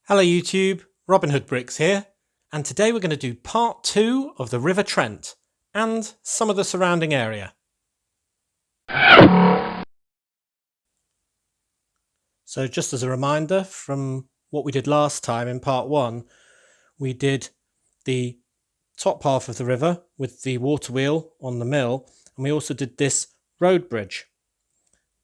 Hello YouTube, Robin Hood Bricks here, and today we're going to do part 2 of the River Trent and some of the surrounding area. So just as a reminder from what we did last time in part 1, we did the top half of the river with the water wheel on the mill, and we also did this road bridge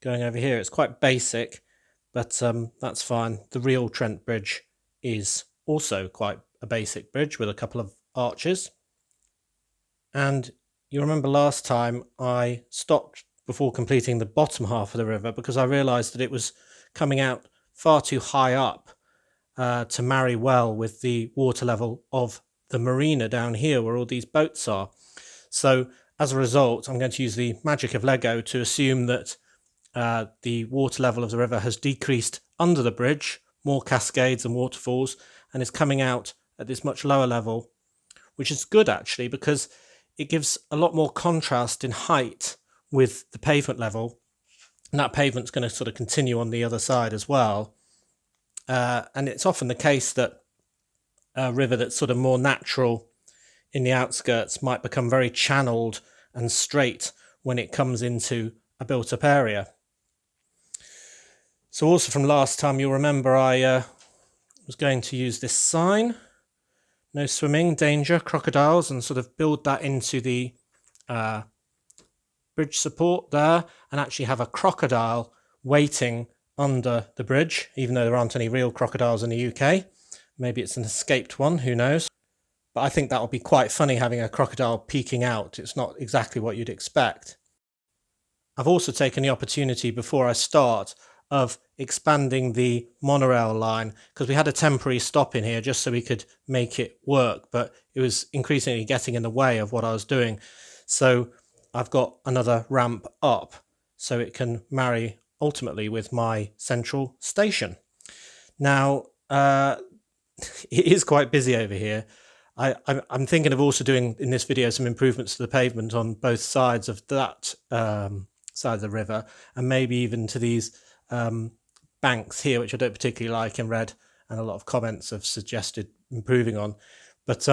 going over here. It's quite basic, but that's fine. The real Trent Bridge is also quite a basic bridge with a couple of arches. And you remember last time I stopped before completing the bottom half of the river because I realised that it was coming out far too high up to marry well with the water level of the Marina down here where all these boats are. So as a result, I'm going to use the magic of Lego to assume that the water level of the river has decreased under the bridge, more cascades and waterfalls, and is coming out at this much lower level, which is good actually because it gives a lot more contrast in height with the pavement level, and that pavement's going to sort of continue on the other side as well. And it's often the case that a river that's sort of more natural in the outskirts might become very channeled and straight when it comes into a built-up area. So also from last time, you'll remember I was going to use this sign, no swimming, danger, crocodiles, and sort of build that into the bridge support there, and actually have a crocodile waiting under the bridge, even though there aren't any real crocodiles in the UK. Maybe it's an escaped one, who knows? But I think that would be quite funny having a crocodile peeking out. It's not exactly what you'd expect. I've also taken the opportunity before I start of expanding the monorail line because we had a temporary stop in here just so we could make it work, but it was increasingly getting in the way of what I was doing. So I've got another ramp up so it can marry ultimately with my central station. Now, it is quite busy over here. I'm thinking of also doing in this video some improvements to the pavement on both sides of that side of the river, and maybe even to these banks here, which I don't particularly like in red, and a lot of comments have suggested improving on. But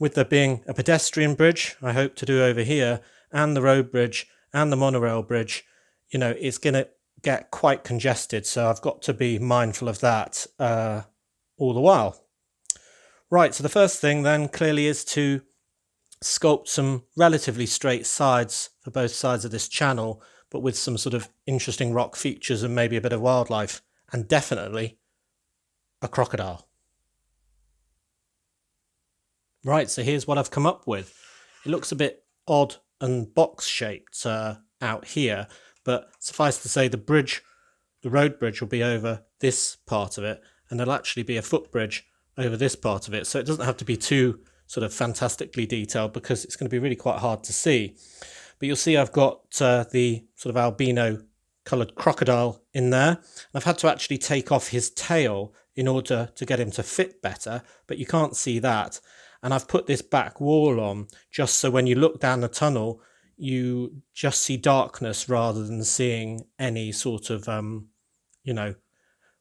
with there being a pedestrian bridge, I hope to do over here, and the road bridge and the monorail bridge, you know, it's going to get quite congested. So I've got to be mindful of that all the while. Right, so the first thing then clearly is to sculpt some relatively straight sides for both sides of this channel, but with some sort of interesting rock features and maybe a bit of wildlife, and definitely a crocodile. Right, so here's what I've come up with. It looks a bit odd and box shaped out here, but suffice to say the road bridge will be over this part of it, and there'll actually be a footbridge over this part of it, so it doesn't have to be too sort of fantastically detailed because it's going to be really quite hard to see. But you'll see I've got the sort of albino coloured crocodile in there, and I've had to actually take off his tail in order to get him to fit better, but you can't see that. And I've put this back wall on just so when you look down the tunnel you just see darkness rather than seeing any sort of you know,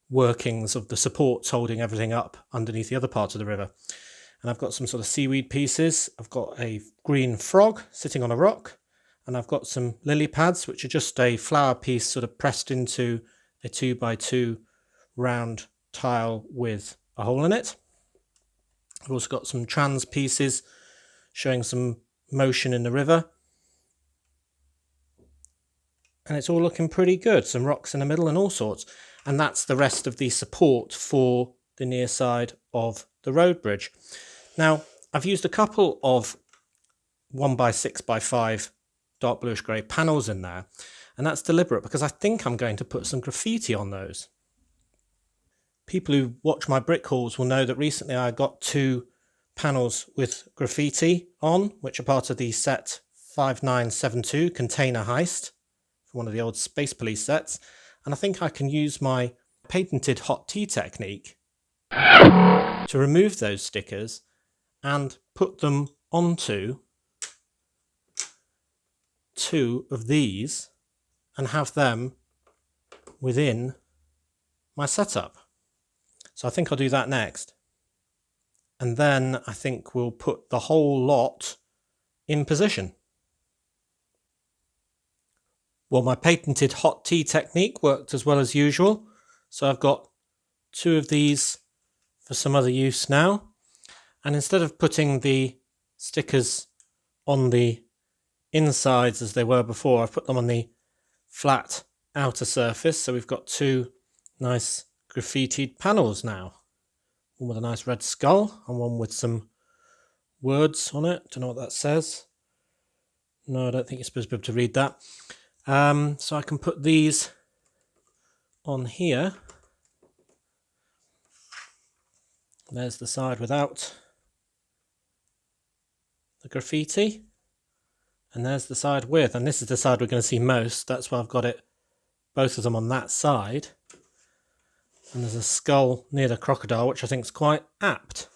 workings of the supports holding everything up underneath the other part of the river. And I've got some sort of seaweed pieces. I've got a green frog sitting on a rock, and I've got some lily pads, which are just a flower piece sort of pressed into a 2x2 round tile with a hole in it. I've also got some trans pieces showing some motion in the river, and it's all looking pretty good. Some rocks in the middle and all sorts. And that's the rest of the support for the near side of the road bridge. Now, I've used a couple of 1x6x5 dark bluish grey panels in there, and that's deliberate because I think I'm going to put some graffiti on those. People who watch my brick hauls will know that recently I got 2 panels with graffiti on, which are part of the set 5972 Container Heist, from one of the old Space Police sets, and I think I can use my patented hot tea technique to remove those stickers and put them onto 2 of these and have them within my setup. So I think I'll do that next. And then I think we'll put the whole lot in position. Well, my patented hot tea technique worked as well as usual. So I've got 2 of these for some other use now. And instead of putting the stickers on the insides as they were before, I've put them on the flat outer surface. So we've got 2 nice graffitied panels now. One with a nice red skull and one with some words on it. Don't know what that says. No, I don't think you're supposed to be able to read that. So I can put these on here. There's the side without the graffiti. And there's the side with. And this is the side we're going to see most. That's why I've got it, both of them on that side. And there's a skull near the crocodile, which I think is quite apt.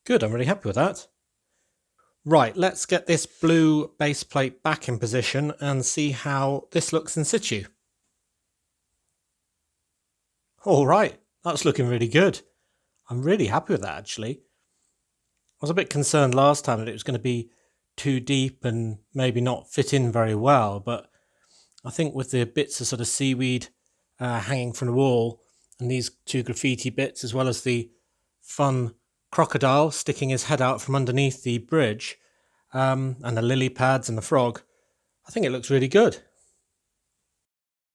Good, I'm really happy with that. Right, let's get this blue base plate back in position and see how this looks in situ. All right, that's looking really good. I'm really happy with that, actually. I was a bit concerned last time that it was going to be too deep and maybe not fit in very well, but I think with the bits of sort of seaweed hanging from the wall and these 2 graffiti bits, as well as the fun crocodile sticking his head out from underneath the bridge, and the lily pads and the frog, I think it looks really good.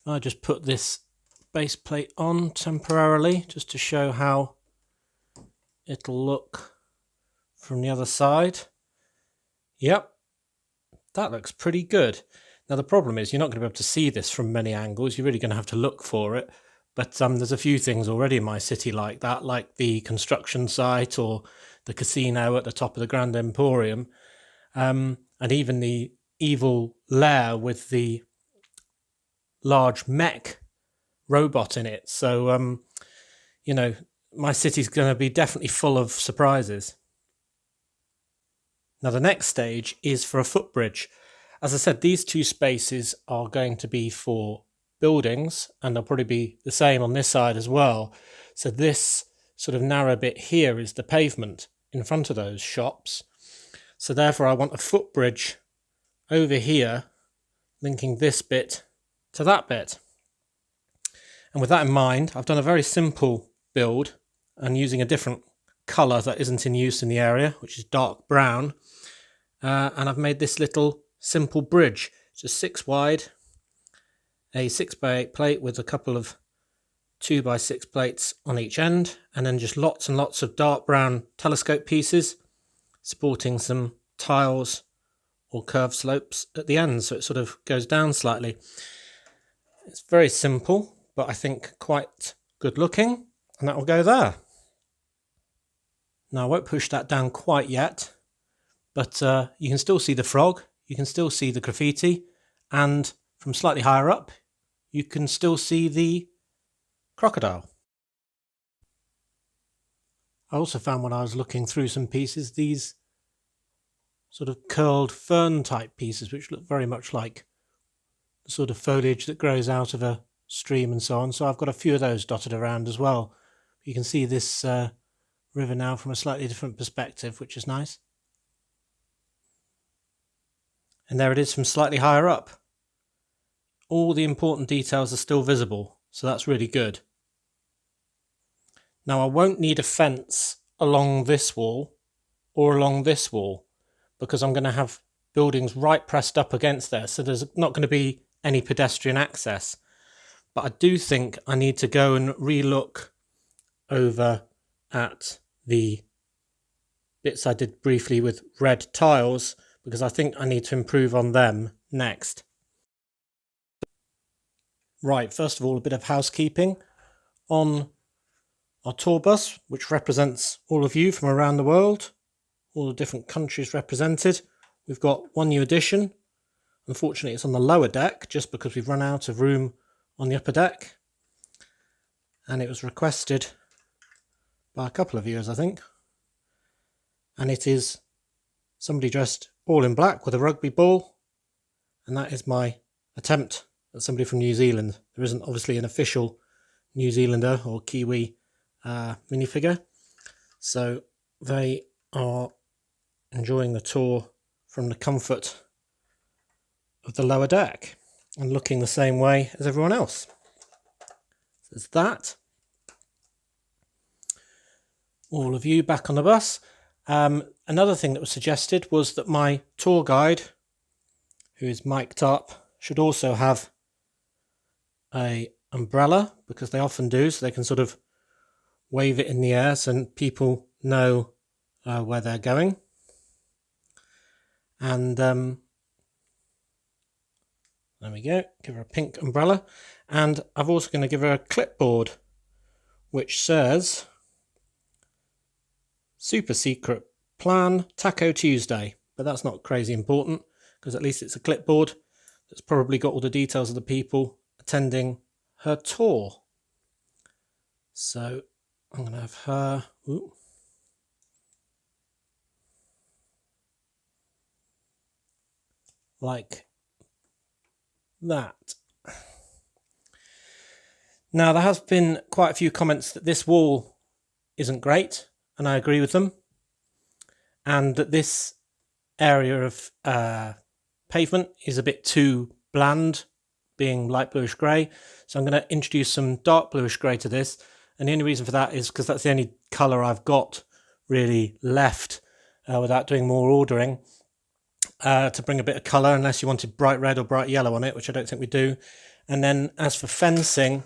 I just put this base plate on temporarily just to show how it'll look from the other side. Yep, that looks pretty good. Now the problem is you're not going to be able to see this from many angles. You're really going to have to look for it. But there's a few things already in my city like that, like the construction site or the casino at the top of the Grand Emporium, and even the evil lair with the large mech robot in it. So, you know, my city's going to be definitely full of surprises. Now the next stage is for a footbridge. As I said, these 2 spaces are going to be for buildings, and they'll probably be the same on this side as well. So this sort of narrow bit here is the pavement in front of those shops. So therefore I want a footbridge over here linking this bit to that bit. And with that in mind, I've done a very simple build and using a different colour that isn't in use in the area, which is dark brown. And I've made this little simple bridge, just 6 wide, a 6x8 plate with a couple of 2x6 plates on each end, and then just lots and lots of dark brown telescope pieces supporting some tiles or curved slopes at the end, so it sort of goes down slightly. It's very simple, but I think quite good looking, and that will go there. Now I won't push that down quite yet, but you can still see the frog, you can still see the graffiti, and from slightly higher up you can still see the crocodile. I also found when I was looking through some pieces these sort of curled fern type pieces which look very much like the sort of foliage that grows out of a stream and so on, so I've got a few of those dotted around as well. You can see this river now from a slightly different perspective, which is nice. And there it is from slightly higher up. All the important details are still visible, so that's really good. Now I won't need a fence along this wall or along this wall because I'm going to have buildings right pressed up against there, so there's not going to be any pedestrian access. But I do think I need to go and re-look over at the bits I did briefly with red tiles, because I think I need to improve on them next. Right, first of all, a bit of housekeeping. On our tour bus, which represents all of you from around the world, all the different countries represented, we've got one new addition. Unfortunately, it's on the lower deck, just because we've run out of room on the upper deck. And it was requested by a couple of viewers, I think. And it is somebody dressed all in black with a rugby ball. And that is my attempt at somebody from New Zealand. There isn't obviously an official New Zealander or Kiwi minifigure. So they are enjoying the tour from the comfort of the lower deck and looking the same way as everyone else. There's that. All of you back on the bus. Another thing that was suggested was that my tour guide, who is mic'd up, should also have a umbrella, because they often do, so they can sort of wave it in the air so people know where they're going. And there we go, give her a pink umbrella. And I'm also going to give her a clipboard which says Super Secret Plan Taco Tuesday, but that's not crazy important because at least it's a clipboard that's probably got all the details of the people attending her tour. So I'm going to have her like that. Now, there has been quite a few comments that this wall isn't great, and I agree with them, and that this area of pavement is a bit too bland, being light bluish grey. So I'm going to introduce some dark bluish grey to this, and the only reason for that is because that's the only colour I've got really left without doing more ordering to bring a bit of colour, unless you wanted bright red or bright yellow on it, which I don't think we do. And then as for fencing,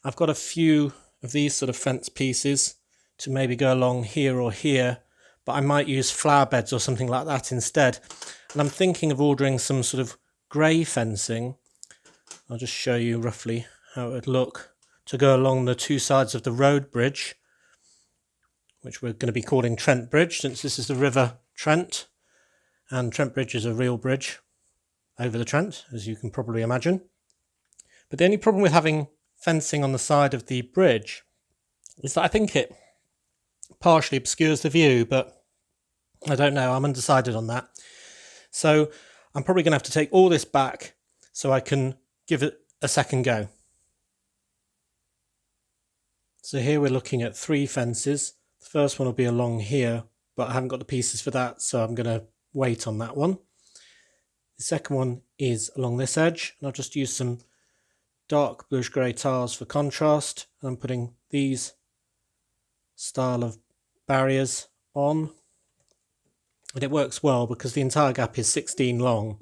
I've got a few of these sort of fence pieces to maybe go along here or here, but I might use flower beds or something like that instead. And I'm thinking of ordering some sort of grey fencing. I'll just show you roughly how it would look to go along the two sides of the road bridge, which we're going to be calling Trent Bridge, since this is the River Trent, and Trent Bridge is a real bridge over the Trent, as you can probably imagine. But the only problem with having fencing on the side of the bridge is that I think it partially obscures the view, but I don't know, I'm undecided on that. So I'm probably going to have to take all this back so I can give it a second go. So here we're looking at 3 fences. The first one will be along here, but I haven't got the pieces for that, so I'm going to wait on that one. The second one is along this edge, and I'll just use some dark bluish grey tiles for contrast. I'm putting these style of barriers on, and it works well because the entire gap is 16 long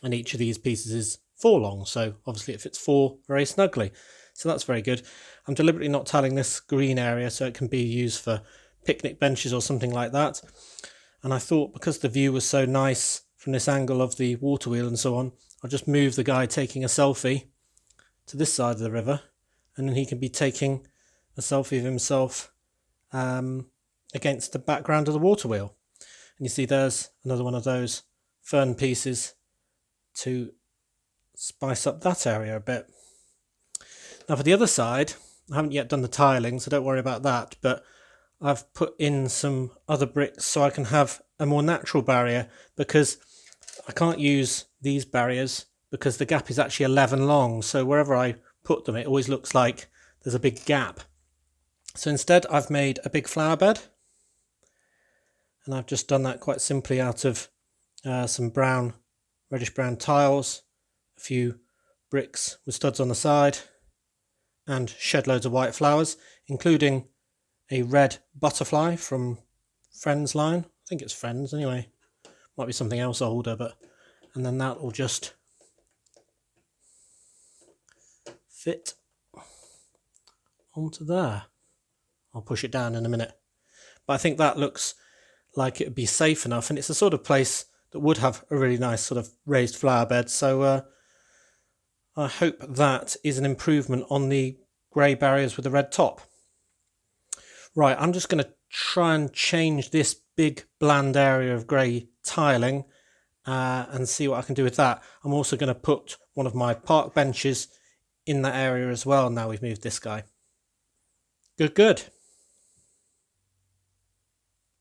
and each of these pieces is 4 long, so obviously it fits 4 very snugly, so that's very good. I'm deliberately not tiling this green area so it can be used for picnic benches or something like that, and I thought because the view was so nice from this angle of the water wheel and so on, I'll just move the guy taking a selfie to this side of the river, and then he can be taking a selfie of himself against the background of the water wheel. And you see there's another one of those fern pieces to spice up that area a bit. Now for the other side, I haven't yet done the tiling, so don't worry about that, but I've put in some other bricks so I can have a more natural barrier, because I can't use these barriers because the gap is actually 11 long, so wherever I put them it always looks like there's a big gap. So instead I've made a big flower bed, and I've just done that quite simply out of some reddish brown tiles, a few bricks with studs on the side, and shed loads of white flowers, including a red butterfly from Friends line. I think it's Friends anyway, might be something else older, but and then that will just fit onto there. I'll push it down in a minute, but I think that looks like it would be safe enough, and it's the sort of place that would have a really nice sort of raised flower bed, so I hope that is an improvement on the grey barriers with the red top. Right, I'm just going to try and change this big bland area of grey tiling and see what I can do with that. I'm also going to put one of my park benches in that area as well now we've moved this guy. Good.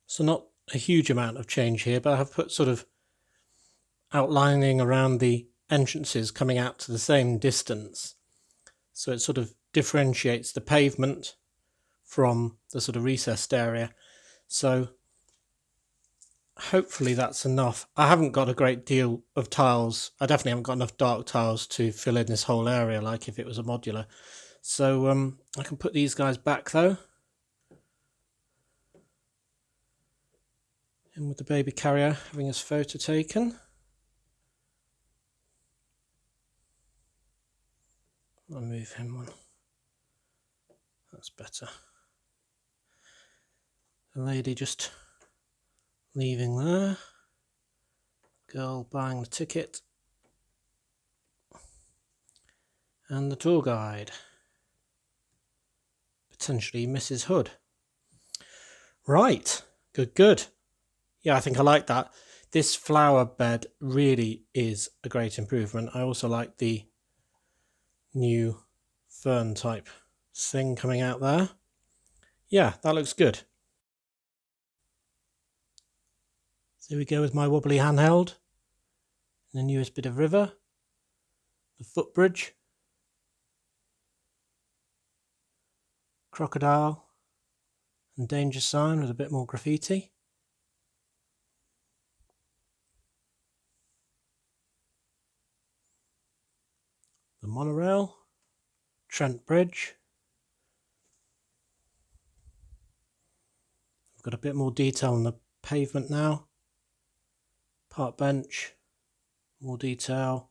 So not a huge amount of change here, but I've put sort of outlining around the entrances coming out to the same distance. So it sort of differentiates the pavement from the sort of recessed area. So hopefully that's enough. I haven't got a great deal of tiles. I definitely haven't got enough dark tiles to fill in this whole area like if it was a modular. So I can put these guys back though. In with the baby carrier having his photo taken. I'll move him one. That's better. The lady just leaving there. Girl buying the ticket. And the tour guide. Potentially Mrs. Hood. Right. Good. Yeah, I think I like that. This flower bed really is a great improvement. I also like the new fern type thing coming out there. Yeah, that looks good. So here we go with my wobbly handheld. The newest bit of river. The footbridge. Crocodile. And danger sign with a bit more graffiti. The monorail. Trent Bridge. We've got a bit more detail on the pavement now. Park bench. More detail.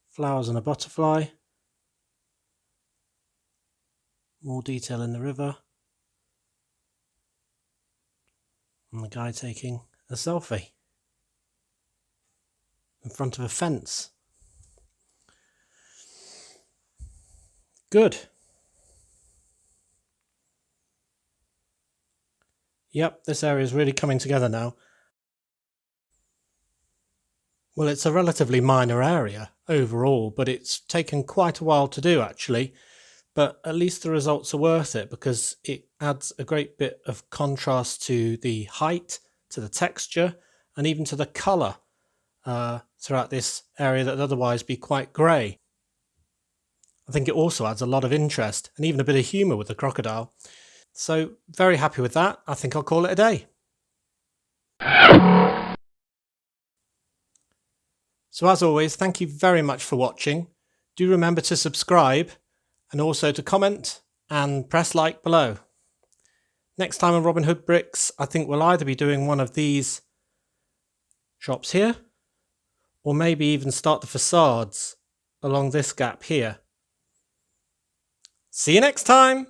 Flowers and a butterfly. More detail in the river. And the guy taking a selfie in front of a fence. Good. Yep, this area is really coming together now. Well, it's a relatively minor area overall, but it's taken quite a while to do actually. But at least the results are worth it because it adds a great bit of contrast to the height, to the texture, and even to the colour throughout this area that would otherwise be quite grey. I think it also adds a lot of interest and even a bit of humour with the crocodile. So very happy with that. I think I'll call it a day. So as always, thank you very much for watching. Do remember to subscribe and also to comment and press like below. Next time on Robin Hood Bricks, I think we'll either be doing one of these shops here or maybe even start the facades along this gap here. See you next time!